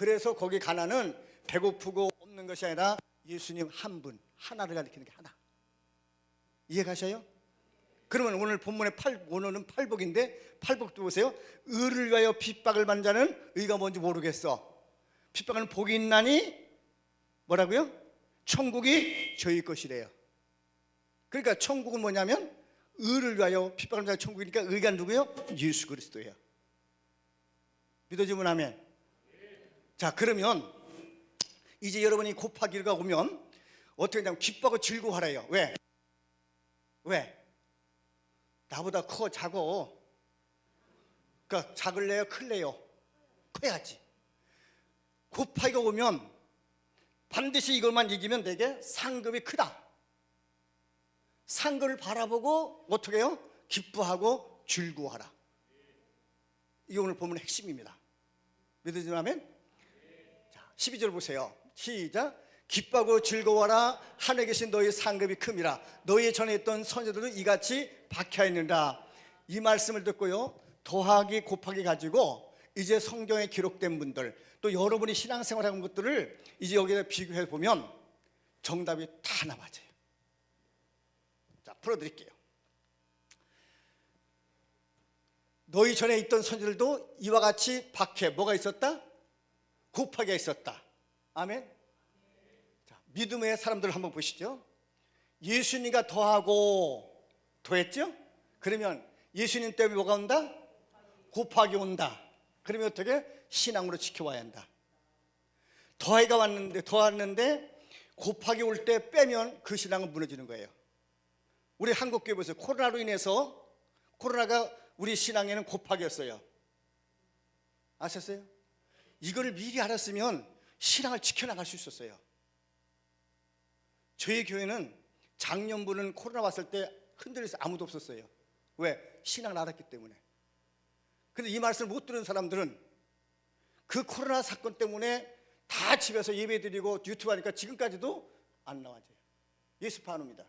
그래서 거기 가나는 배고프고 없는 것이 아니라 예수님 한 분, 하나를 가리키는 게 하나. 이해가셔요? 그러면 오늘 본문의 오늘은 팔복인데, 팔복도 보세요. 의를 위하여 핍박을 받는 자는 의가 뭔지 모르겠어. 핍박하는 복이 있나니 뭐라고요? 천국이 저희 것이래요. 그러니까 천국은 뭐냐면 의를 위하여 핍박하는 자가 천국이니까 의가 누구요? 예수 그리스도예요. 믿어지면 아멘. 자, 그러면 이제 여러분이 곱하기가 오면 어떻게 하냐면 기뻐하고 즐거워하래요. 왜? 나보다 커 작어. 그러니까 작을래요? 클래요? 커야지. 곱하기가 오면 반드시 이것만 이기면 되게 상급이 크다. 상급을 바라보고 어떻게 해요? 기뻐하고 즐거워하라. 이게 오늘 본문의 핵심입니다. 믿으시면? 자, 12절 보세요. 시작. 기뻐하고 즐거워하라. 하늘에 계신 너희 상급이 큼이라. 너희 전에 있던 선지자들도 이같이 박혀있느니라. 이 말씀을 듣고요, 더하기 곱하기 가지고 이제 성경에 기록된 분들, 또 여러분이 신앙생활하는 것들을 이제 여기에 비교해 보면 정답이 다 하나 맞아요. 자, 풀어드릴게요. 너희 전에 있던 선지자들도 이와 같이 박해, 뭐가 있었다? 곱하기가 있었다. 아멘. 자, 믿음의 사람들 한번 보시죠. 예수님과 더했죠? 그러면 예수님 때문에 뭐가 온다? 곱하기 온다. 그러면 어떻게? 신앙으로 지켜와야 한다. 더왔는데 곱하기 올 때 빼면 그 신앙은 무너지는 거예요. 우리 한국교회 보세요. 코로나로 인해서 코로나가 우리 신앙에는 곱하기였어요. 아셨어요? 이걸 미리 알았으면 신앙을 지켜나갈 수 있었어요. 저희 교회는 작년부는 코로나 왔을 때 흔들려서 아무도 없었어요. 왜? 신앙을 알았기 때문에. 근데 이 말씀을 못 들은 사람들은 그 코로나 사건 때문에 다 집에서 예배 드리고 유튜브 하니까 지금까지도 안 나와져요. 예수파 안 옵니다.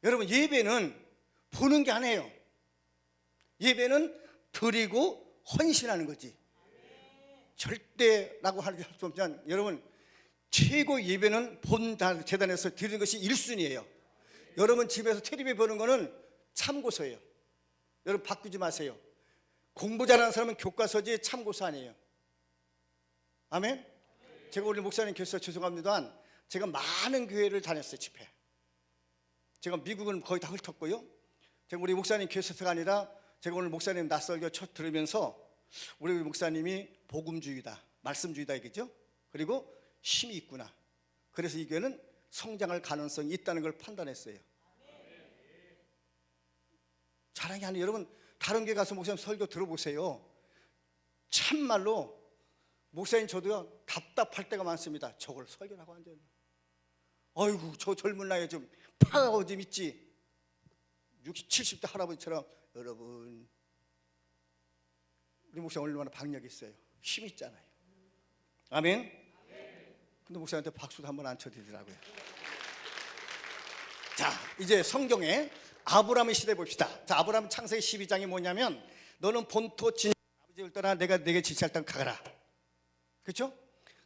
여러분, 예배는 보는 게 아니에요. 예배는 드리고 헌신하는 거지. 절대라고 할 수 없지만 여러분, 최고 예배는 본 재단에서 드리는 것이 1순위예요. 여러분 집에서 텔레비 보는 거는 참고서예요. 여러분 바꾸지 마세요. 공부 잘하는 사람은 교과서지 참고서 아니에요. 아멘? 제가 우리 목사님 교회에서 죄송합니다만 제가 많은 교회를 다녔어요. 집회. 제가 미국은 거의 다 훑었고요. 제가 우리 목사님 교회에서가 아니라 제가 오늘 목사님 낯설게 첫 들으면서 우리 목사님이 복음주의다, 말씀주의다 이겠죠. 그리고 힘이 있구나. 그래서 이 교회는 성장할 가능성이 있다는 걸 판단했어요. 자랑이 아니에요. 여러분 다른 교회 가서 목사님 설교 들어보세요. 참말로 목사님 저도요 답답할 때가 많습니다. 저걸 설교라고 앉아요. 아이고 저 젊은 나이에 좀 파가 좀 있지. 60, 70대 할아버지처럼. 여러분 우리 목사님 얼마나 박력이 있어요. 힘 있잖아요. 아멘. 근데 목사님한테 박수도 한번 안 쳐드리더라고요. 자, 이제 성경에 아브라함의 시대 봅시다. 자, 아브라함 창세기 12장이 뭐냐면 너는 본토 진 아버지를 떠나 내가 내게 지시할 땅 가거라. 그렇죠?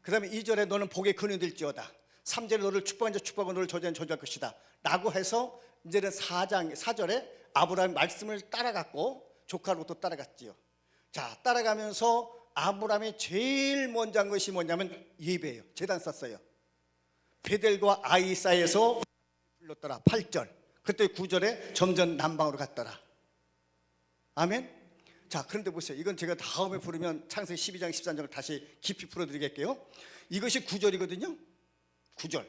그 다음에 2절에 너는 복의 근원이 될지어다. 3절에 너를 축복한 자 축복하고 너를 저주한 저주할 것이다 라고 해서 이제는 4절에 아브라함 말씀을 따라갔고 조카로 또 따라갔지요. 자, 따라가면서 아브라함이 제일 먼저 한 것이 뭐냐면 예배예요. 제단 쌌어요. 베델과 아이 사이에서 불렀더라. 8절. 그때 9절에 점점 남방으로 갔더라. 아멘. 자, 그런데 보세요. 이건 제가 다음에 부르면 창세기 12장 13장을 다시 깊이 풀어드리겠게요. 이것이 9절이거든요 9절.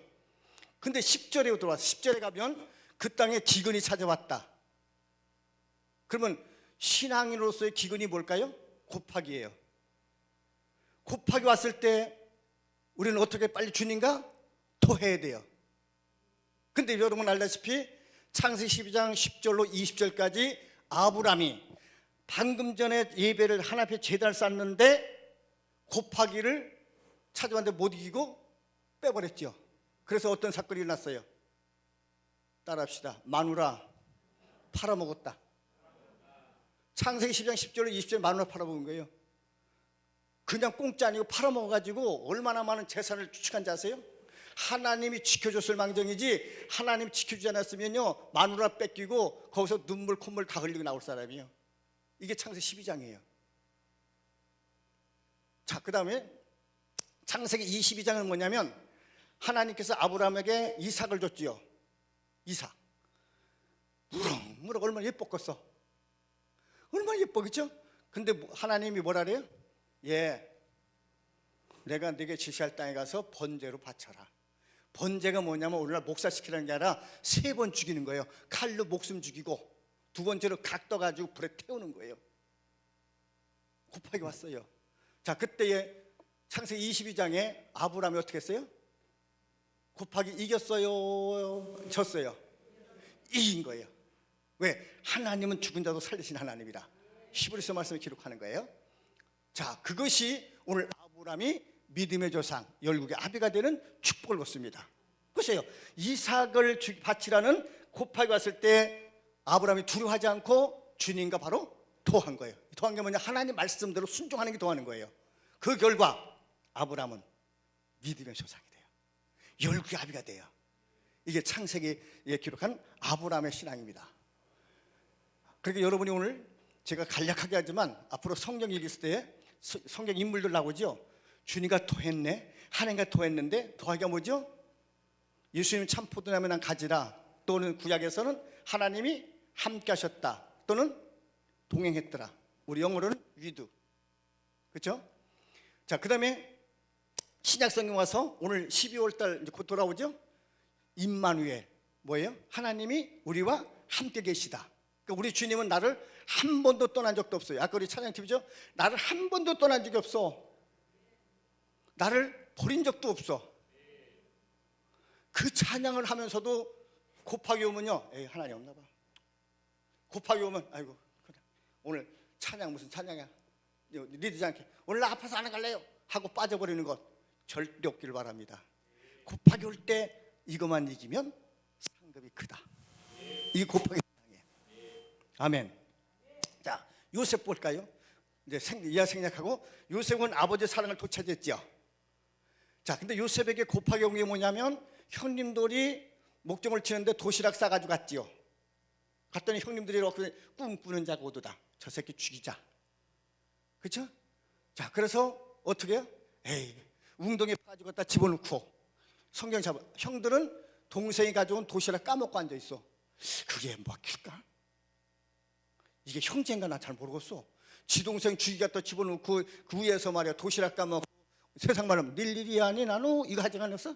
근데 10절에 들어와서 10절에 가면 그 땅에 기근이 찾아왔다. 그러면 신앙인으로서의 기근이 뭘까요? 곱하기예요. 곱하기 왔을 때 우리는 어떻게 빨리 주님과 토해야 돼요. 근데 여러분 알다시피 창세기 12장 10절로 20절까지 아브라함이 방금 전에 예배를 하나님 앞에 제단을 쌓는데 곱하기를 찾아왔는데 못 이기고 빼버렸죠. 그래서 어떤 사건이 일어났어요. 따라합시다. 마누라 팔아먹었다. 창세기 10장 10절로 20절 마누라 팔아먹은 거예요. 그냥 공짜 아니고 팔아먹어가지고 얼마나 많은 재산을 추측한지 아세요? 하나님이 지켜줬을 망정이지 하나님 지켜주지 않았으면요 마누라 뺏기고 거기서 눈물 콧물 다 흘리고 나올 사람이에요. 이게 창세기 12장이에요. 자, 그 다음에 창세기 22장은 뭐냐면 하나님께서 아브라함에게 이삭을 줬지요. 이삭 무럭무럭 얼마나 예뻤겠어. 얼마나 예쁘겠죠? 근데 하나님이 뭐라 그래요? 예, 내가 네게 지시할 땅에 가서 번제로 바쳐라. 번제가 뭐냐면 오늘날 목살시키라는 게 아니라 3번 죽이는 거예요. 칼로 목숨 죽이고 두 번째로 각 떠가지고 불에 태우는 거예요. 곱하기 왔어요. 자, 그때에 창세기 22장에 아브라함이 어떻게 했어요? 곱하기 이겼어요? 졌어요? 이긴 거예요. 왜? 하나님은 죽은 자도 살리신 하나님이라 히브리서 말씀을 기록하는 거예요. 자, 그것이 오늘 아브라함이 믿음의 조상 열국의 아비가 되는 축복을 얻습니다. 보세요. 이삭을 바치라는 곱하기 왔을 때 아브라함이 두려워하지 않고 주님과 바로 도한 거예요. 도한 게 뭐냐? 하나님 말씀대로 순종하는 게 도하는 거예요. 그 결과 아브라함은 믿음의 조상이 돼요. 열국의 아비가 돼요. 이게 창세기에 기록한 아브라함의 신앙입니다. 그러니까 여러분이 오늘 제가 간략하게 하지만 앞으로 성경 읽을 때 성경 인물들 나오죠. 주님과 토했네, 하나님과 토했는데 더하기가 뭐죠? 예수님 참 포도나무 난 가지라. 또는 구약에서는 하나님이 함께 하셨다 또는 동행했더라. 우리 영어로는 위드. 그렇죠? 자, 그 다음에 신약성경 와서 오늘 12월 달 이제 곧 돌아오죠. 임마누엘 뭐예요? 하나님이 우리와 함께 계시다. 그러니까 우리 주님은 나를 한 번도 떠난 적도 없어요. 아까 우리 찬양팀이죠. 나를 한 번도 떠난 적이 없어. 나를 버린 적도 없어. 그 찬양을 하면서도 곱하기 오면요, 에이, 하나님 없나 봐. 곱하기 오면 아이고 그래. 오늘 찬양 무슨 찬양이야? 리드지 않게 오늘 나 아파서 안 갈래요 하고 빠져버리는 것 절대 없기를 바랍니다. 곱하기 올 때 이것만 이기면 상급이 크다. 이게 곱하기 찬양이에요. 아멘. 자, 요셉 볼까요? 이제 이하 생략하고 요셉은 아버지의 사랑을 되찾았죠. 자, 근데 요셉에게 곱하기 온 게 뭐냐면 형님들이 목정을 치는데 도시락 싸가지고 갔지요. 갔더니 형님들이 이렇게 꿈꾸는 자가 오도다. 저 새끼 죽이자. 그렇죠? 자, 그래서 어떻게 해요? 에이, 웅덩이에 빠지고 갖다 집어넣고 성경 잡아. 형들은 동생이 가져온 도시락 까먹고 앉아있어. 그게 먹힐까? 이게 형제인가 나 잘 모르겠어. 지 동생 죽이 갖다 집어넣고 그 위에서 말이야 도시락 까먹고 세상 말하면 닐 일이 아니 나노 이거 하지 않았어?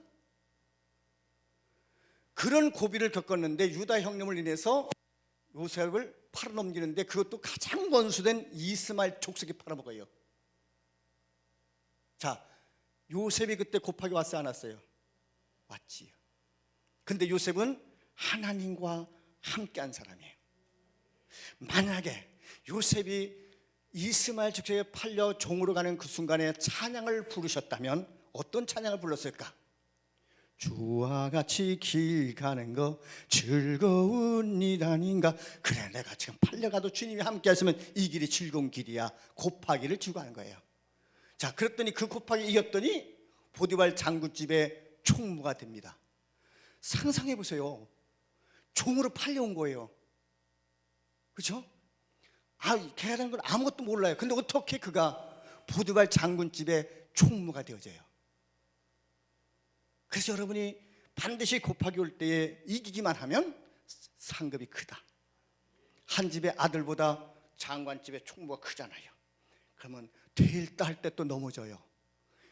그런 고비를 겪었는데 유다 형님을 인해서 요셉을 팔아넘기는데 그것도 가장 원수된 이스마엘 족속이 팔아먹어요. 자, 요셉이 그때 곱하기 왔어요 안 왔어요? 왔지요. 근데 요셉은 하나님과 함께한 사람이에요. 만약에 요셉이 이스마엘 족속에 팔려 종으로 가는 그 순간에 찬양을 부르셨다면 어떤 찬양을 불렀을까? 주와 같이 길 가는 거 즐거운 일 아닌가. 그래, 내가 지금 팔려가도 주님이 함께 하시면 이 길이 즐거운 길이야. 곱하기를 지고 하는 거예요. 자, 그랬더니 그 곱하기 이겼더니 보디발 장군집의 총무가 됩니다. 상상해 보세요. 종으로 팔려온 거예요. 그렇죠? 걔라는 건 아무것도 몰라요. 근데 어떻게 그가 보디발 장군집의 총무가 되어져요? 그래서 여러분이 반드시 곱하기 올 때에 이기기만 하면 상급이 크다. 한 집의 아들보다 장관집의 총무가 크잖아요. 그러면 될다 할 때 또 넘어져요.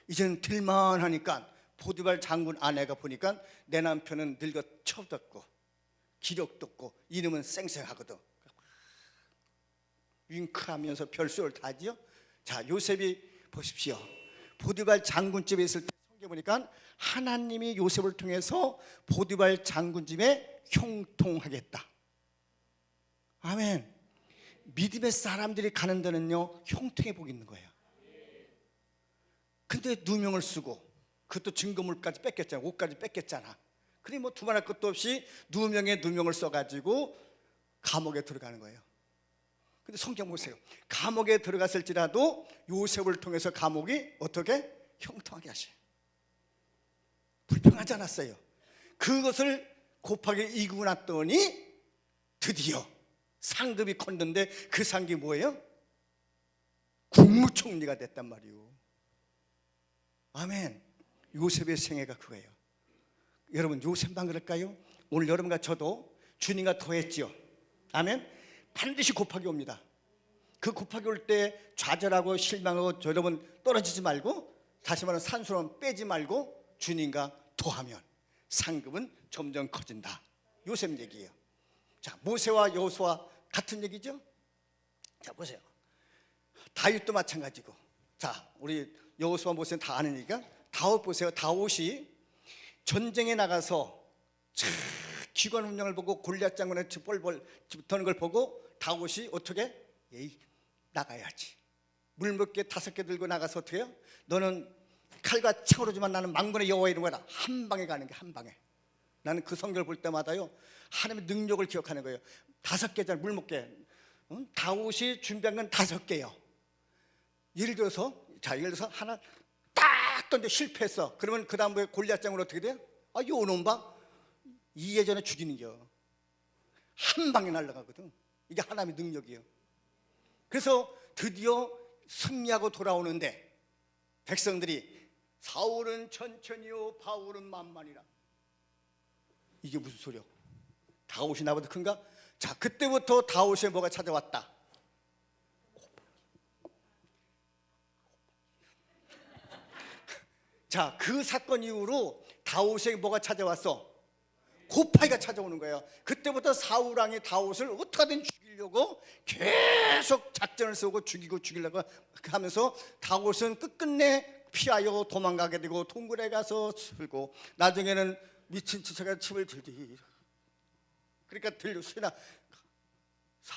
이제는 될만 하니까 보디발 장군 아내가 보니까 내 남편은 늙어 처없고 기력도 없고 이놈은 쌩쌩하거든. 윙크하면서 별소를 다 하지요. 자, 요셉이 보십시오. 보디발 장군집에 있을 때 성경 보니까 하나님이 요셉을 통해서 보디발 장군집에 형통하겠다. 아멘. 믿음의 사람들이 가는 데는요 형통의 복이 있는 거예요. 근데 누명을 쓰고 그것도 증거물까지 뺏겼잖아. 옷까지 뺏겼잖아. 그러니 뭐 두말할 것도 없이 누명에 누명을 써가지고 감옥에 들어가는 거예요. 근데 성경 보세요. 감옥에 들어갔을지라도 요셉을 통해서 감옥이 어떻게 형통하게 하셔요. 불평하지 않았어요. 그것을 곱하기 이기고 났더니 드디어 상급이 컸는데 그 상급이 뭐예요? 국무총리가 됐단 말이에요. 아멘. 요셉의 생애가 그거예요. 여러분, 요셉만 그럴까요? 오늘 여러분과 저도 주님과 더했지요. 아멘. 반드시 곱하기 옵니다. 그 곱하기 올 때 좌절하고 실망하고 여러분 떨어지지 말고, 다시 말하면 산소로만 빼지 말고 주님과 더하면 상급은 점점 커진다. 요셉 얘기예요. 자, 모세와 여호수아 같은 얘기죠. 자, 보세요. 다윗도 마찬가지고. 자, 우리 여호수아 모세는 다 아는 얘기가, 다윗 보세요. 다윗이 전쟁에 나가서 기관 운영을 보고 골리앗 장군의 뻘뻘 터는 걸 보고 다윗이 어떻게? 에이, 나가야지. 물 몇 개 5개 들고 나가서 어떻게 해요? 너는 칼과 창으로지만 나는 만군의 여호와 이름을 해라. 한 방에 가는 게 한 방에. 나는 그 성경을 볼 때마다요, 하나님의 능력을 기억하는 거예요. 5개잖아요. 물 몇 개. 다윗이 준비한 건 5개요. 예를 들어서 하나 딱 던져 실패했어. 그러면 그 다음에 골리앗 장군 어떻게 돼요? 아, 요놈 봐. 이해전에 죽이는 겨. 한 방에 날아가거든. 이게 하나님의 능력이에요. 그래서 드디어 승리하고 돌아오는데 백성들이 사울은 천천히요 바울은 만만이라. 이게 무슨 소리야? 다윗이 나보다 큰가? 자, 그때부터 다윗에 뭐가 찾아왔다? 자, 그 사건 이후로 다윗에게 뭐가 찾아왔어? 곱하기가 찾아오는 거예요. 그때부터 사울 왕이 다윗을 어떻게든 죽이려고 계속 작전을 쓰고 죽이려고 하면서 다윗은 끝끝내 피하여 도망가게 되고 동굴에 가서 슬고, 나중에는 미친 척가 침을 들지. 그러니까 들렸으나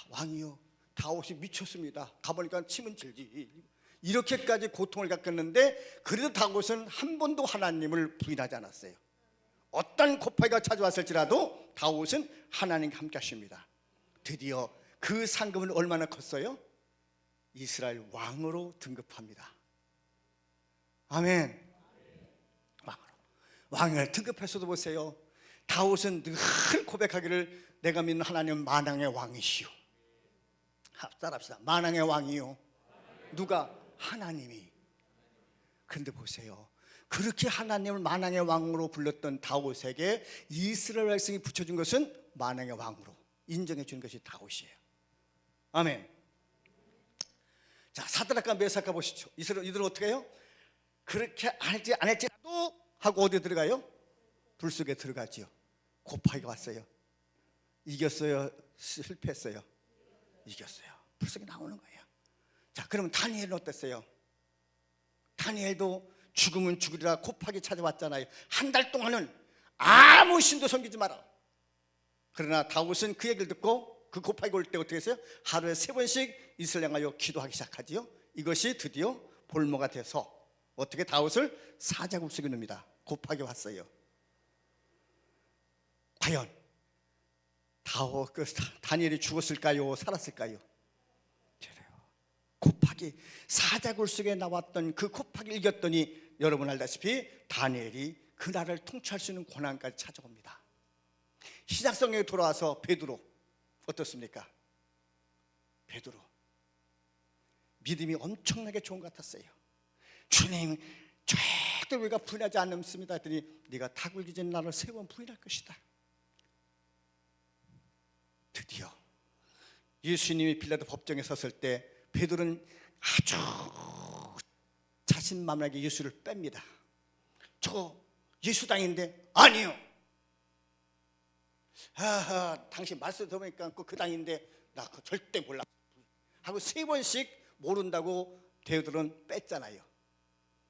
왕이요, 다윗이 미쳤습니다. 가보니까 침은 질지. 이렇게까지 고통을 겪었는데 그래도 다윗은 한 번도 하나님을 부인하지 않았어요. 어떤 곱하기가 찾아왔을지라도 다윗은 하나님과 함께 하십니다. 드디어 그 상급은 얼마나 컸어요? 이스라엘 왕으로 등급합니다. 아멘. 왕을 등급했어도 보세요. 다윗은 늘 고백하기를 내가 믿는 하나님은 만왕의 왕이시오. 따라합시다. 만왕의 왕이요. 누가? 하나님이. 그런데 보세요. 그렇게 하나님을 만왕의 왕으로 불렀던 다윗에게 이스라엘 백성이 붙여준 것은 만왕의 왕으로 인정해 준 것이 다윗이에요. 아멘. 자, 사드락과 메삭과 보시죠. 이들은 어떻게 해요? 그렇게 안 했지라도 하고 어디 들어가요? 불 속에 들어가지요. 곱하기가 왔어요. 이겼어요? 실패했어요? 이겼어요. 불 속에 나오는 거예요. 자, 그러면 다니엘은 어땠어요? 다니엘도 죽으면 죽으리라 곱하기 찾아왔잖아요. 한 달 동안은 아무 신도 섬기지 마라. 그러나 다윗은 그 얘기를 듣고 그 곱하기 올 때 어떻게 했어요? 하루에 3번씩 이스라엘 향하여 기도하기 시작하지요. 이것이 드디어 볼모가 돼서 어떻게 다윗을 사자굴속에 넣습니다. 곱하기 왔어요. 과연 다니엘이 죽었을까요? 살았을까요? 곱하기 사자굴속에 나왔던 그 곱하기를 이겼더니 여러분 알다시피 다니엘이 그 나라를 통치할 수 있는 권한까지 찾아옵니다. 신약성경에 돌아와서 베드로 어떻습니까? 베드로 믿음이 엄청나게 좋은 것 같았어요. 주님, 절대 우리가 부인하지 않습니다 했더니 네가 다 굴기 전에 나를 3번 부인할 것이다. 드디어 예수님이 빌라도 법정에 섰을 때 베드로는 아주 자신만만하게 예수를 뺍니다. 저 예수 당인데 아니요. 당신 말씀 들어보니까 그 당인데 나 그거 절대 몰라 하고 3번씩 모른다고 베드로는 뺐잖아요.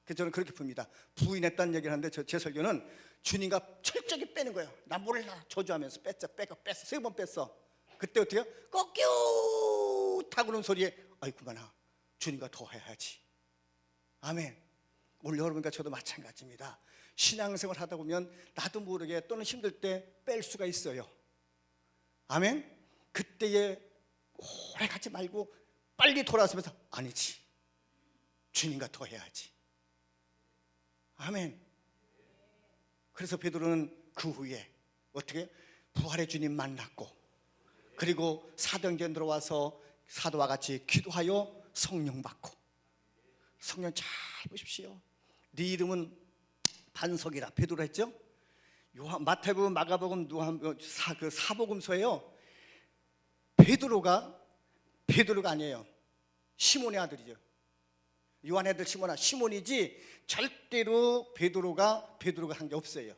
그래서 저는 그렇게 봅니다. 부인했다는 얘기를 하는데 제 설교는 주님과 철저하게 빼는 거예요. 나 몰라 저주하면서 뺐어. 3번 뺐어. 그때 어떻게 해요? 꺾여 타고는 소리에 아이 그만하. 주님과 더 해야지. 아멘. 오늘 여러분과 저도 마찬가지입니다. 신앙생활 하다 보면 나도 모르게 또는 힘들 때 뺄 수가 있어요. 아멘. 그때에 오래 가지 말고 빨리 돌아서면서 아니지, 주님과 더 해야지. 아멘. 그래서 베드로는 그 후에 어떻게 부활의 주님 만났고, 그리고 사도행전 들어와서 사도와 같이 기도하여 성령 받고. 성령 잘 보십시오. 네 이름은 반석이라 베드로 했죠. 마태복음, 마가복음, 그 사복음서에요, 베드로가 아니에요. 시몬의 아들이죠. 요한의 아들 시몬이지 절대로 베드로가 한 게 없어요.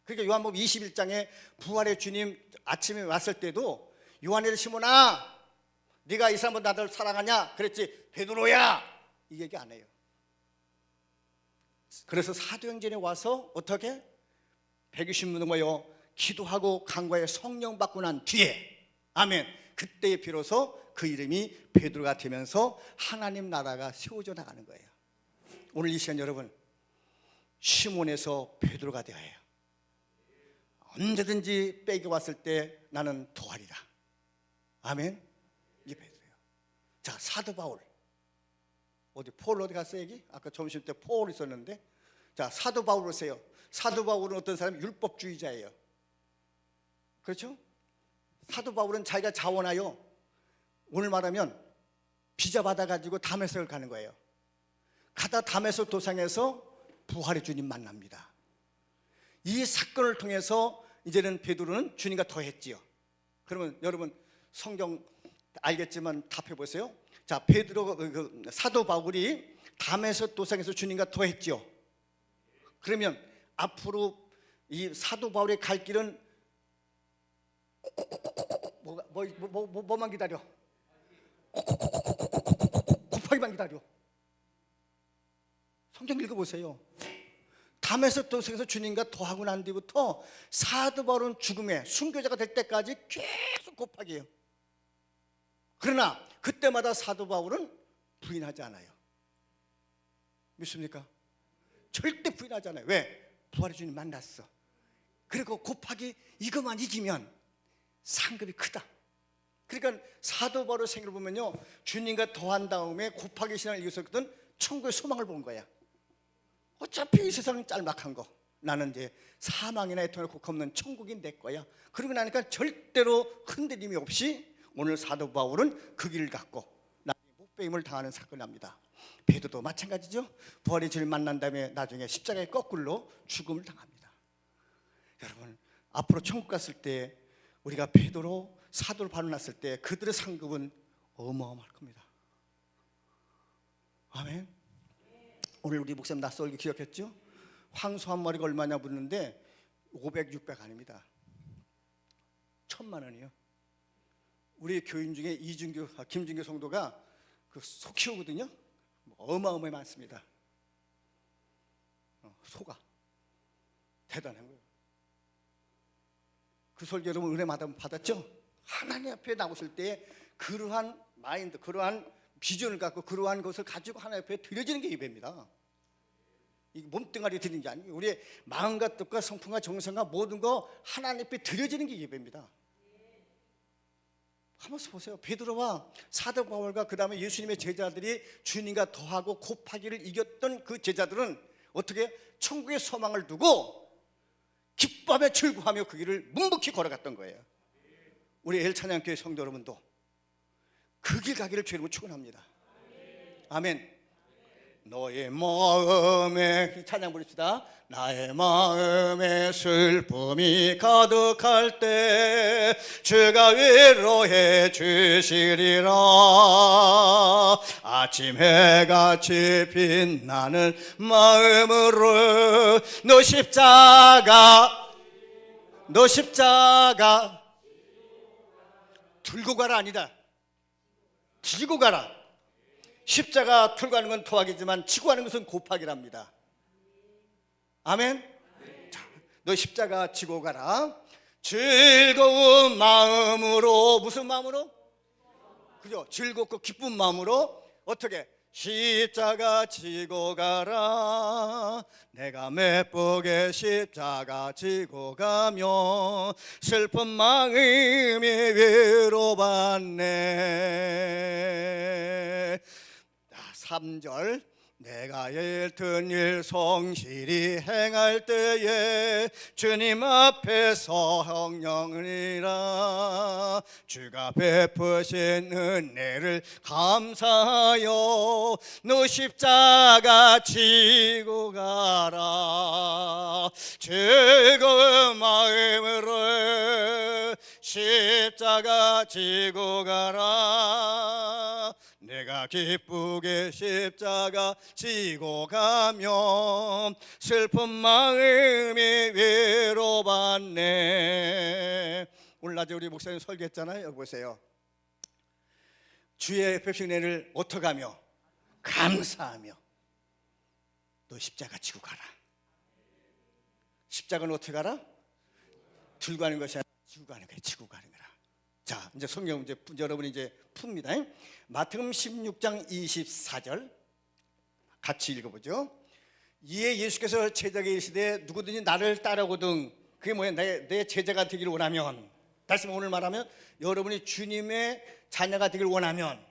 그러니까 요한복음 21장에 부활의 주님 아침에 왔을 때도 요한의 아들 시몬아, 네가 이 사람보다 나를 사랑하냐 그랬지, 베드로야 이 얘기 안 해요. 그래서 사도행전에 와서 어떻게 120명 모여 기도하고 간과에 성령 받고 난 뒤에, 아멘, 그때에 비로소 그 이름이 베드로가 되면서 하나님 나라가 세워져 나가는 거예요. 오늘 이 시간 여러분, 시몬에서 베드로가 되어야 해요. 언제든지 빼기 왔을 때 나는 도하리라. 아멘. 이게 베드로예요. 자, 사도 바울 폴 어디 갔어요? 여기 아까 점심 때 폴 있었는데, 자, 사도 바울 오세요. 사도 바울은 어떤 사람? 율법주의자예요. 그렇죠? 사도 바울은 자기가 자원하여, 오늘 말하면 비자 받아가지고 다메섹을 가는 거예요. 가다 다메섹 도상에서 부활의 주님 만납니다. 이 사건을 통해서 이제는 베드로는 주님과 더했지요. 그러면 여러분 성경 알겠지만 답해 보세요. 자, 베드로 사도 바울이 다메섹 도상에서 주님과 더했지요. 그러면 앞으로 이 사도 바울의 갈 길은 뭐만 기다려? 곱하기만 기다려. 성경 읽어보세요. 다메섹 도상에서 주님과 더하고 난 뒤부터 사도 바울은 죽음에 순교자가 될 때까지 계속 곱하기예요. 그러나 그때마다 사도 바울은 부인하지 않아요. 믿습니까? 절대 부인하지 않아요. 왜? 부활의 주님 만났어. 그리고 곱하기 이것만 이기면 상급이 크다. 그러니까 사도 바울의 생애를 보면요, 주님과 더한 다음에 곱하기 신앙을 이겼었거든 천국의 소망을 본 거야. 어차피 이 세상은 짤막한 거, 나는 이제 사망이나 애통에 국없는 천국이 내 거야. 그러고 나니까 절대로 흔들림이 없이 오늘 사도 바울은 그 길을 갖고 나중에 목배임을 당하는 사건이 납니다. 베드로도 마찬가지죠. 부활의 주를 만난 다음에 나중에 십자가의 거꾸로 죽음을 당합니다. 여러분, 앞으로 천국 갔을 때 우리가 베드로, 사도를 만났을 때 그들의 상급은 어마어마할 겁니다. 아멘. 오늘 우리 목사님 낯설게 기억했죠? 황소 한 마리가 얼마냐 묻는데 500, 600 아닙니다. 1000만 원이요. 우리 교인 중에 김준규 성도가 그 소 키우거든요. 어마어마하게 많습니다. 소가 대단한 거예요. 그 설교 여러분 은혜 받았죠? 하나님 앞에 나오실 때 그러한 마인드, 그러한 비전을 갖고 그러한 것을 가지고 하나님 앞에 드려지는 게 예배입니다. 이게 몸뚱아리 드리는 게 아니에요. 우리의 마음과 뜻과 성품과 정성과 모든 거 하나님 앞에 드려지는 게 예배입니다. 한번 보세요. 베드로와 사도 바울과 그 다음에 예수님의 제자들이 주님과 더하고 곱하기를 이겼던 그 제자들은 어떻게 천국의 소망을 두고 기쁨에 즐거워하며 그 길을 묵묵히 걸어갔던 거예요. 우리 엘찬양교회 성도 여러분도 그 길 가기를 주님으로 축원합니다. 아멘. 너의 마음에 찬양 부릅시다. 나의 마음에 슬픔이 가득할 때 주가 위로해 주시리라. 아침 해같이 빛나는 마음으로 너 십자가 들고 가라 아니다, 지고 가라. 십자가 들고 가는 건 토학이지만 지고 가는 것은 곱하기랍니다. 아멘. 자, 너 십자가 지고 가라. 즐거운 마음으로, 무슨 마음으로? 그죠? 즐겁고 기쁜 마음으로 어떻게? 십자가 지고 가라. 내가 메쁘게 십자가 지고 가며 슬픈 마음이 위로받네. 3절 내가 일튼 일 성실히 행할 때에 주님 앞에서 헌령이라. 주가 베푸신 은혜를 감사하여 너 십자가 지고 가라. 즐거운 마음으로 십자가 지고 가라. 내가 기쁘게 십자가 지고 가면 슬픈 마음이 위로받네. 오늘 낮에 우리 목사님 설교했잖아요. 여기 보세요. 주의 베푸신 은혜를 어떻게 하며? 감사하며 너 십자가 지고 가라. 십자가는 어떻게 가라? 들고 가는 것이 아니라 지고 가는 거야. 지고 가는 거라. 자, 이제 성경 이제 여러분이 이제 풉니다. 마태복음 16장 24절 같이 읽어보죠. 이에 예수께서 제자에게 이르시되 누구든지 나를 따르거든. 그게 뭐야? 내 제자가 되기를 원하면, 다시 오늘 말하면 여러분이 주님의 자녀가 되기를 원하면,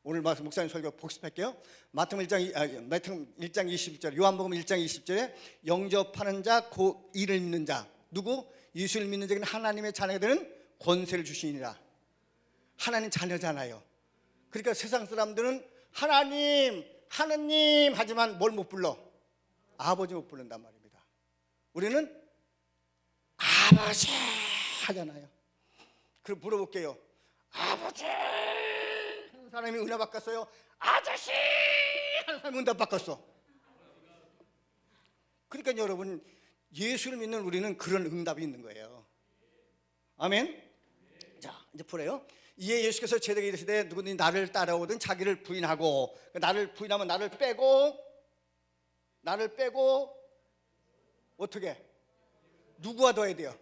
오늘 목사님 설교 복습할게요. 마태복음 1장 20절, 요한복음 1장 20절에 영접하는 자 곧 이를 믿는 자, 누구? 예수를 믿는 자에게는 하나님의 자녀가 되는 권세를 주시니라. 하나님 자녀잖아요. 그러니까 세상 사람들은 하나님 하지만 뭘 못 불러? 아버지 못 부른단 말입니다. 우리는 아버지 하잖아요. 그럼 물어볼게요. 아버지 하는 사람이 은혜 바꿨어요? 아저씨 하는 사람이 응답 바꿨어? 그러니까 여러분, 예수를 믿는 우리는 그런 응답이 있는 거예요. 아멘. 자, 이제 풀어요. 이에 예수께서 제자에게 이르시되 누구든지 나를 따라오든 자기를 부인하고, 나를 부인하면 나를 빼고 어떻게? 누구와 더해야 돼요?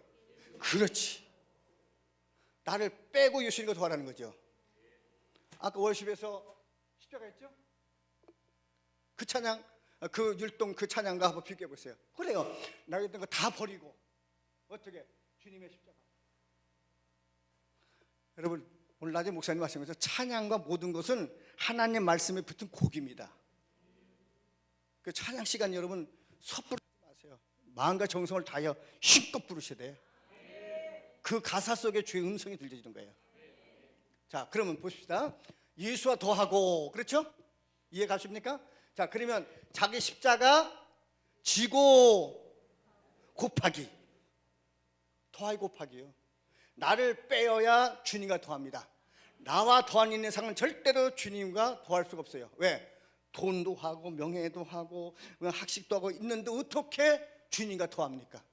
그렇지. 나를 빼고 예수님과 더하라는 거죠. 아까 월십에서 십자가 했죠? 그 찬양, 그 율동 그 찬양과 한번 비교해 보세요. 그래요. 나에게 있던 거 다 버리고 어떻게? 주님의 십자가. 여러분, 오늘 낮에 목사님 말씀하신 것처럼 찬양과 모든 것은 하나님 말씀에 붙은 곡입니다. 그 찬양 시간 여러분 섣부르지 마세요. 마음과 정성을 다하여 힘껏 부르셔야 돼요. 그 가사 속에 주의 음성이 들려지는 거예요. 자, 그러면 보십시다. 예수와 더하고, 그렇죠? 이해 가십니까? 자, 그러면 자기 십자가 지고 곱하기, 더하기 곱하기요. 나를 빼어야 주님과 더합니다. 나와 더한 인생은 절대로 주님과 더할 수가 없어요. 왜? 돈도 하고 명예도 하고 학식도 하고 있는데 어떻게 주님과 더합니까?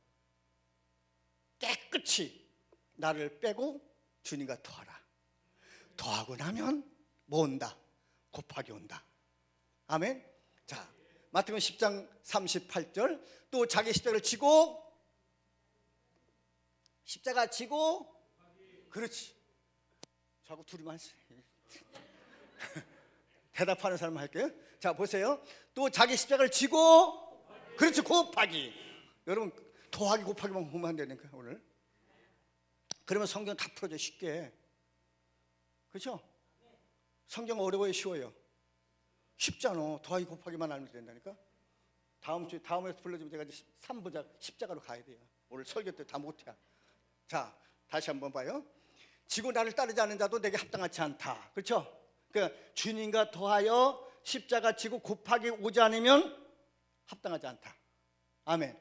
깨끗이 나를 빼고 주님과 더하라. 더하고 나면 뭐 온다? 곱하기 온다. 아멘. 자, 마태복음 10장 38절 또 자기 십자가를 지고, 십자가 지고, 그렇지. 자꾸 둘이만 대답하는 사람 할게요. 자, 보세요. 또 자기 십자가를 지고, 그렇지, 곱하기. 여러분 더하기 곱하기만 보면 안 되니까 오늘. 그러면 성경 다 풀어져 쉽게. 그렇죠? 성경 어려워요, 쉬워요? 쉽잖아. 더하기 곱하기만 알면 된다니까. 다음 주에 다음에 불러주면 제가 3부작 십자가로 가야 돼요. 오늘 설교 때 다 못해. 자, 다시 한번 봐요. 지고 나를 따르지 않는 자도 내게 합당하지 않다. 그렇죠? 그러니까 주님과 더하여 십자가 지고 곱하기 오지 않으면 합당하지 않다. 아멘.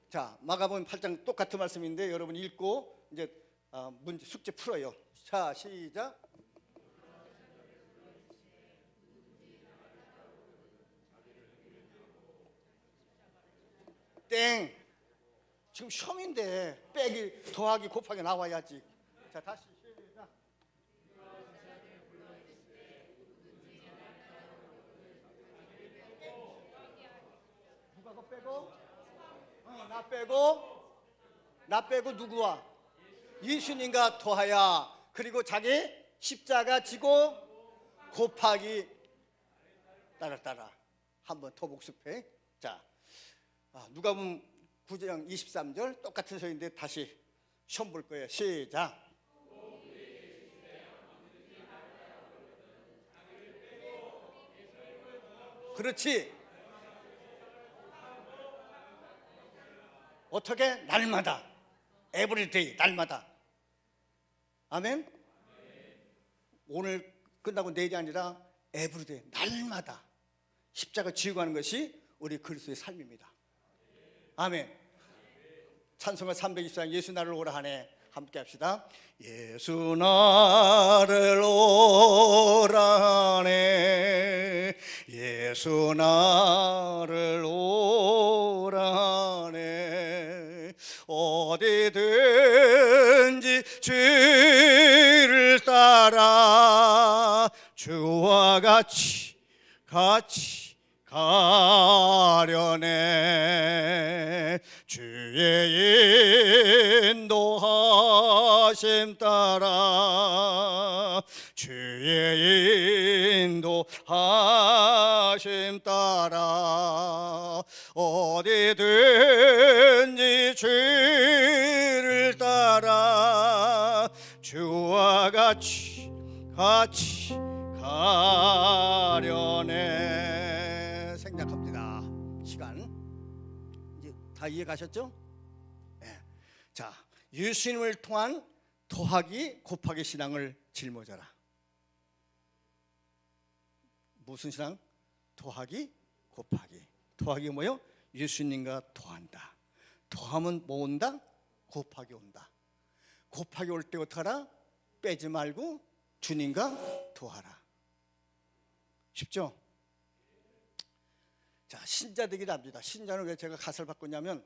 자, 마가복음 8장 똑같은 말씀인데 여러분 읽고 이제 문제 숙제 풀어요. 자, 시작. 땡. 지금 시험인데 빼기 더하기 곱하기 나와야지. 자, 다시 시작. 누가 그거 빼고? 나 빼고 누구와? 예수님과 더하야. 그리고 자기 십자가 지고 곱하기. 따라 한번 더 복습해. 자, 누가복음 9장 23절 똑같은 서인데 다시 시험 볼 거예요. 시작. 그렇지. 어떻게? 날마다. 에브리데이, 날마다. 아멘. 오늘 끝나고 내일이 아니라 에브리데이, 날마다 십자가 지고 가는 것이 우리 그리스도의 삶입니다. 아멘. 찬송가 324장 예수 나를 오라 하네. 함께 합시다. 예수 나를 오라 하네. 예수 나를 오라 하네. 어디든지 주를 따라 주와 같이 가려네. 주의 인도하심 따라 주의 인도하심 따라 어디든지 주를 따라 주와 같이 가려네. 생략합니다. 시간 이제 다 이해 가셨죠? 네. 자, 예수님을 통한 더하기 곱하기 신앙을 짊어져라. 무슨 신앙? 더하기 곱하기. 더하기가 뭐요? 예수님과 더한다. 더하면 뭐 온다? 곱하기 온다. 곱하기 올 때 어떡하라? 빼지 말고 주님과 더하라. 쉽죠? 자, 신자 되기 납니다. 신자는 왜 제가 가사를 바꿨냐면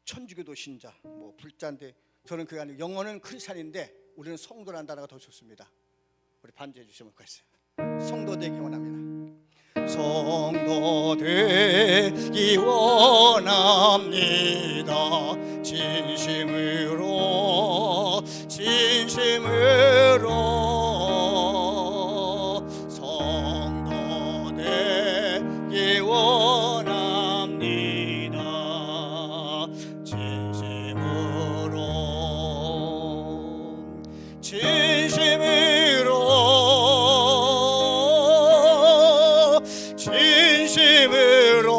천주교도 신자, 뭐 불자인데 저는 그게 아니고 영어는 크리스찬인데 우리는 성도라는 단어가 더 좋습니다. 우리 반주해 주시면 좋겠어요. 성도 되기 원합니다. 성도 되기 원합니다. 진심으로 성도 되기 원합니다. 진심으로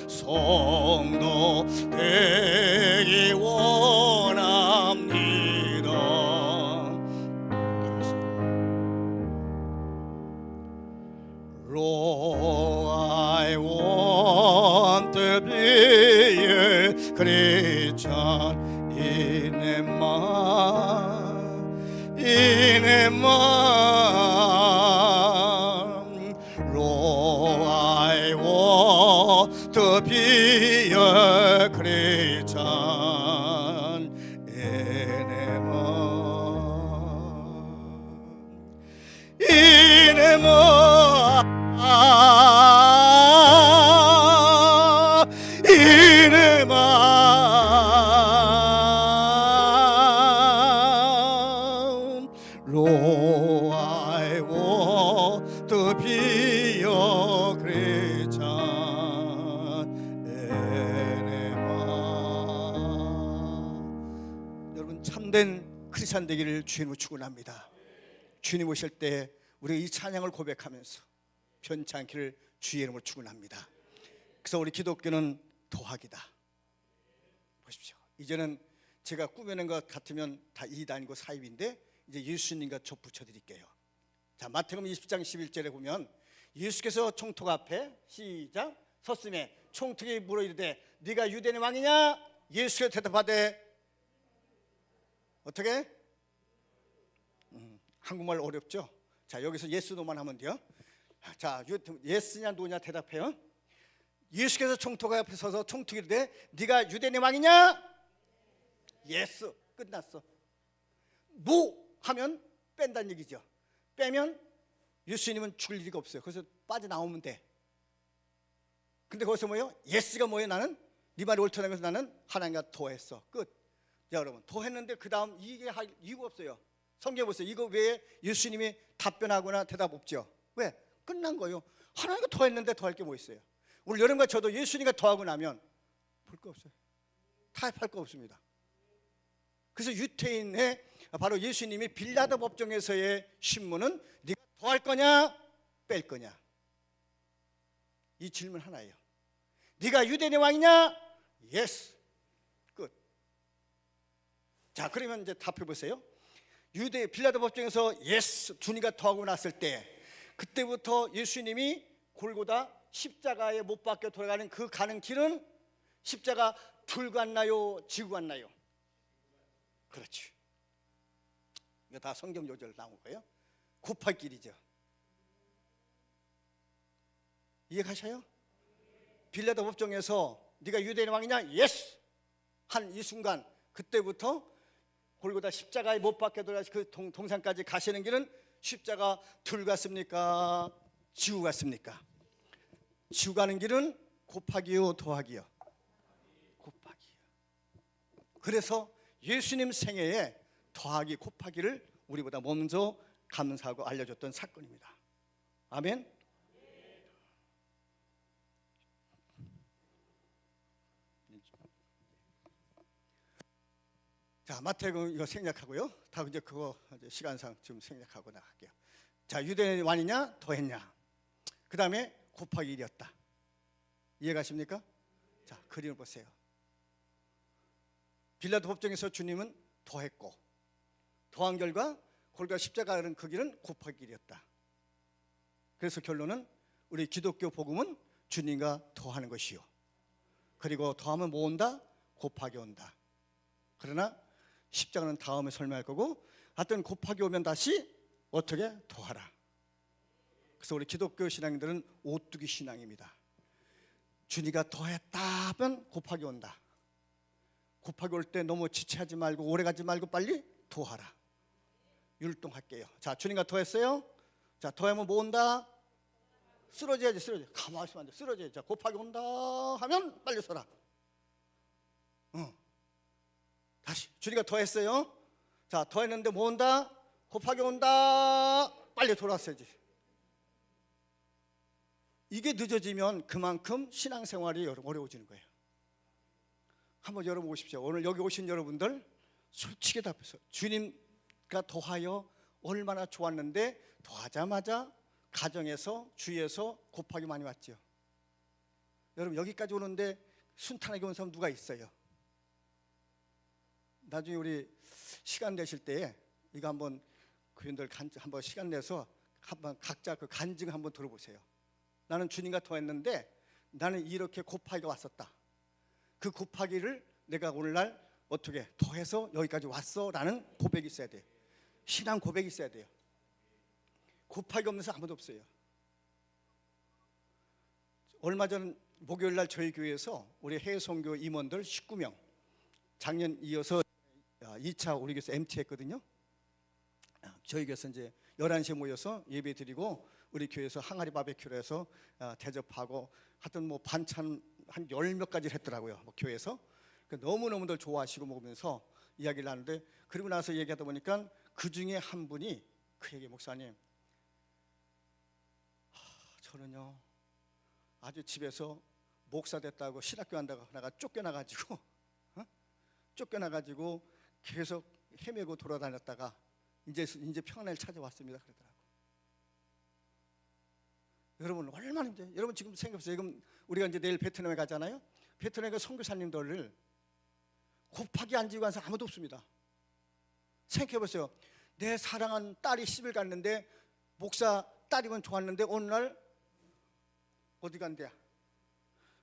성도 되기 원합니다. Lord, I want to be a Christian in a man. Lord, I want to be a Christian in a man. In a man. In a man. Lord, I want to be your Christian in a man. 여러분, 참된 크리스찬 되기를 주님으로 축원합니다. 주님 오실 때 우리 이 찬양을 고백하면서 변치 않기를 주의 이름으로 축원합니다. 그래서 우리 기독교는 더하기다. 보십시오. 이제는 제가 꾸며낸 것 같으면 다 이단이고 사입인데 이제 예수님과 좁붙여 드릴게요. 자, 마태복음 20장 11절에 보면 예수께서 총독 앞에 시작 섰음에 총독이 물어 이르되 네가 유대인의 왕이냐? 예수께서 대답하되 어떻게? 한국말 어렵죠? 자, 여기서 예스노만 하면 돼요. 자, 예스냐 노냐 대답해요. 예수께서 총독 앞에 서서 총독이 이르되 네가 유대인의 왕이냐? 예스. 끝났어. 노 하면 뺀다는 얘기죠. 빼면 예수님은 죽을 일이 없어요. 그래서 빠져나오면 돼. 근데 거기서 뭐예요? 예스가 뭐예요? 나는 네 말이 옳다는 것은 나는 하나님과 더했어. 끝. 자, 여러분, 더했는데 그 다음 이게 할 이유가 없어요. 성경 보세요. 이거 외에 예수님이 답변하거나 대답 없죠. 왜? 끝난 거예요. 하나님과 더했는데 더할 게 뭐 있어요? 오늘 여러분과 저도 예수님과 더하고 나면 볼 거 없어요. 타협할 거 없습니다. 그래서 유태인의 바로 예수님이 빌라도 법정에서의 신문은 네가 더할 거냐 뺄 거냐, 이 질문 하나예요. 네가 유대인의 왕이냐? 예스. 끝. 자, 그러면 이제 답해 보세요. 유대 빌라도 법정에서 예스 주니가 더하고 났을 때, 그때부터 예수님이 골고다 십자가에 못 박혀 돌아가는 그 가는 길은 십자가 들고 갔나요? 지고 갔나요? 그렇지. 이거 다 성경 요절 나온 거예요. 곱할 길이죠. 이해가셔요? 빌라도 법정에서 네가 유대인 왕이냐? 예스! 한 이 순간, 그때부터 골고다 십자가에 못 박혀 돌아가시 그 동산까지 가시는 길은 십자가 들고 갔습니까? 지고 갔습니까? 지고 가는 길은 곱하기요 더하기요? 곱하기요. 그래서 예수님 생애에 더하기 곱하기를 우리보다 먼저 감사하고 알려줬던 사건입니다. 아멘. 자, 마태복음 이거 생략하고요. 다 이제 그거 이제 시간상 좀 생략하고 나갈게요. 자, 유대인 왕이냐 더했냐. 그 다음에 곱하기 1이었다. 이해가십니까? 자, 그림을 보세요. 빌라도 법정에서 주님은 더했고, 더한 결과 골고다 십자가는 그 길은 곱하기 1이었다. 그래서 결론은 우리 기독교 복음은 주님과 더하는 것이요, 그리고 더하면 뭐 온다? 곱하기 온다. 그러나 십자가는 다음에 설명할 거고, 하여튼 곱하기 오면 다시 어떻게? 더하라. 그래서 우리 기독교 신앙인들은 오뚜기 신앙입니다. 주니가 더했다 하면 곱하기 온다. 곱하기 올 때 너무 지체하지 말고 오래 가지 말고 빨리 더하라. 율동할게요. 자, 주님과 더했어요. 자, 더하면 뭐 온다? 쓰러져야지. 쓰러져. 가만히 있으면 안 돼. 쓰러져야지. 자, 곱하기 온다 하면 빨리 서라. 다시 주님과 더했어요. 자, 더했는데 뭐 온다? 곱하기 온다. 빨리 돌아왔어야지. 이게 늦어지면 그만큼 신앙생활이 어려워지는 거예요. 한번 열어보십시오. 오늘 여기 오신 여러분들 솔직히 답해서 주님과 더하여 얼마나 좋았는데, 더하자마자 가정에서 주위에서 곱하기 많이 왔죠. 여러분 여기까지 오는데 순탄하게 온 사람 누가 있어요? 나중에 우리 시간 되실 때 이거 한번 교인들 한번 시간 내서 한번 각자 그 간증 한번 들어보세요. 나는 주님과 더했는데 나는 이렇게 곱하기가 왔었다. 그 곱하기를 내가 오늘날 어떻게 더해서 여기까지 왔어라는 고백이 있어야 돼요. 신앙 고백이 있어야 돼요. 곱하기 없는 사람 아무도 없어요. 얼마 전 목요일날 저희 교회에서 우리 해외 선교 임원들 19명, 작년 이어서 2차 우리 교회에서 MT 했거든요. 저희 교회에서 이제 11시에 모여서 예배 드리고 우리 교회에서 항아리 바베큐를 해서 대접하고, 하여튼 뭐 반찬 한 10몇 가지를 했더라고요. 뭐 교회에서. 너무너무들 좋아하시고 먹으면서 이야기를 하는데, 그리고 나서 얘기하다 보니까 그 중에 한 분이 그 얘기, 목사님, 저는요 아주 집에서 목사 됐다고 신학교 한다고 나가 쫓겨나가지고 계속 헤매고 돌아다녔다가 이제 평안을 찾아왔습니다. 그러더라고. 여러분 얼마나 힘들어요. 여러분 지금 생각해보세요. 지금 우리가 이제 내일 베트남에 가잖아요. 베트남에 그 선교사님들을 곱하기 안 지고 간 사람 아무도 없습니다. 생각해보세요. 내 사랑한 딸이 시집을 갔는데, 목사 딸이면 좋았는데 어느 날 어디 간대야?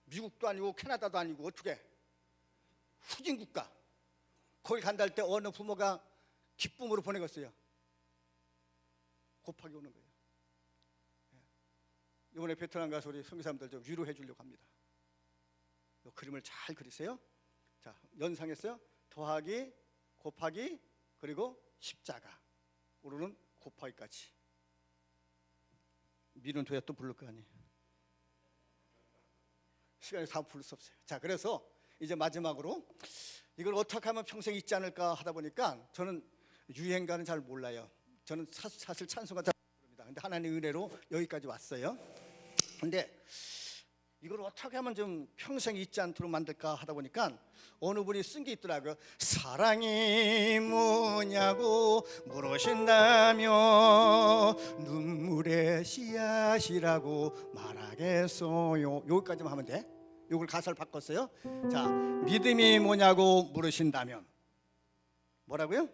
미국도 아니고 캐나다도 아니고 어떻게? 후진국가. 거기 간다 할 때 어느 부모가 기쁨으로 보내겠어요? 곱하기 오는 거예요. 이번에 베트남 가서 우리 선교사님들 좀 위로해 주려고 합니다. 이 그림을 잘 그리세요. 자, 연상했어요? 더하기, 곱하기, 그리고 십자가. 오르는 곱하기까지. 미는 도야 또 부를 거 아니에요. 시간이 다 부를 수 없어요. 자, 그래서 이제 마지막으로 이걸 어떻게 하면 평생 잊지 않을까 하다 보니까 저는 유행가는 잘 몰라요. 저는 사실 찬송가 잘 모릅니다. 근데 하나님의 은혜로 여기까지 왔어요. 근데 이걸 어떻게 하면 좀 평생 잊지 않도록 만들까 하다 보니까 어느 분이 쓴 게 있더라고요. 사랑이 뭐냐고 물으신다며 눈물의 씨앗이라고 말하겠어요. 여기까지만 하면 돼. 이걸 가사를 바꿨어요. 자, 믿음이 뭐냐고 물으신다면 뭐라고요?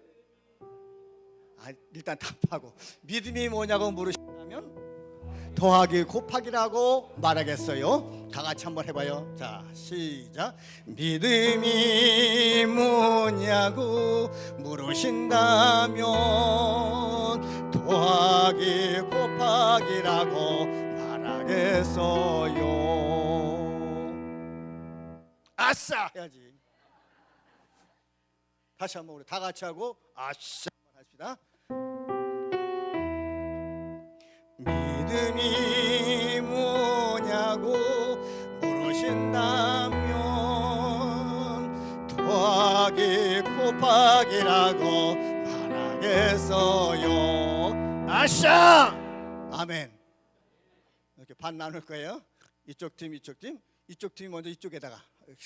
일단 답하고 믿음이 뭐냐고 물으신다면 더하기 곱하기라고 말하겠어요. 다 같이 한번 해봐요. 자, 시작. 믿음이 뭐냐고 물으신다면 더하기 곱하기라고 말하겠어요. 아싸 해야지. 다시 한번 우리 다 같이 하고 아싸 한번 합시다. 믿음이 뭐냐고 물으신다면 더하기 곱하기라고 말하겠어요. 아싸! 아멘. 이렇게 반 나눌 거예요. 이쪽 팀, 이쪽 팀. 이쪽 팀이 먼저 이쪽에다가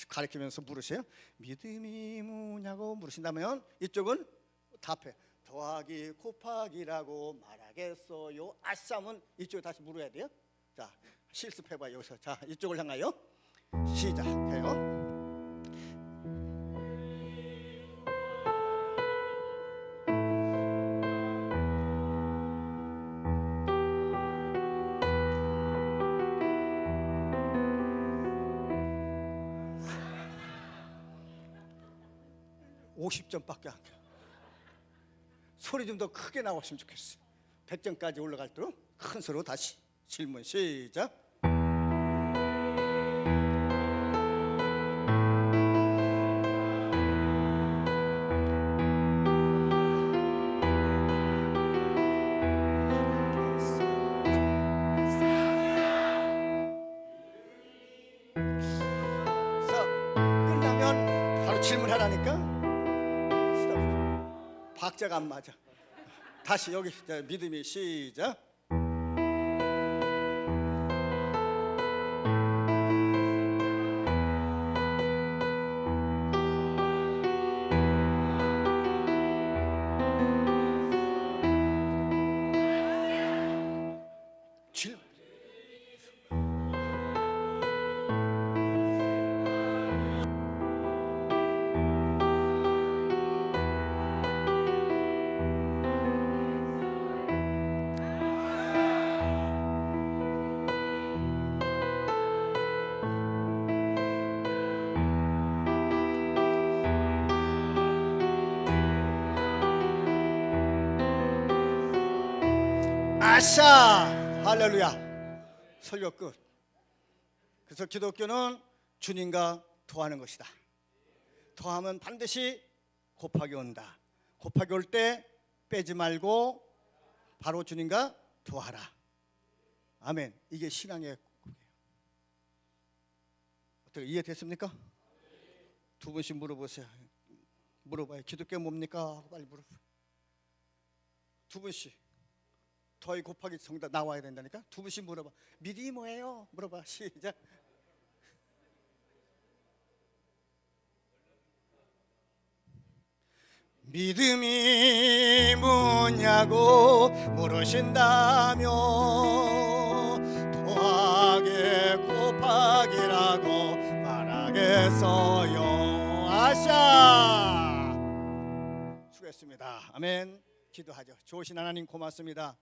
가리키면서 물으세요. 믿음이 뭐냐고 물으신다면 이쪽은 답해. 더하기 곱하기라고 말하겠어요. 아싸면 이쪽에 다시 물어야 돼요. 자, 실습해봐요. 여기서. 자, 이쪽을 향하여 시작해요. 50점밖에 안 돼. 소리 좀 더 크게 나왔으면 좋겠어. 100점까지 올라갈 대로 큰 소리로 다시 질문 시작. 끝나면 바로 질문하라니까. 박자가 안 맞아. 다시 여기 믿음이 시작. 아샤 할렐루야. 설교 끝. 그래서 기독교는 주님과 더하는 것이다. 더하면 반드시 곱하기 온다. 곱하기 올 때 빼지 말고 바로 주님과 더하라. 아멘. 이게 신앙의 고백이에요. 어떻게 이해됐습니까? 두 분씩 물어보세요. 물어봐요. 기독교 뭡니까? 빨리 물어봐요. 두 분씩. 더하기 곱하기 정답 나와야 된다니까. 두 분씩 물어봐. 믿음이 뭐예요? 물어봐. 시작. 믿음이 뭐냐고 물으신다며 더하기 곱하기라고 말하겠어요. 아샤. 수고했습니다. 아멘. 기도하죠. 좋으신 하나님 고맙습니다.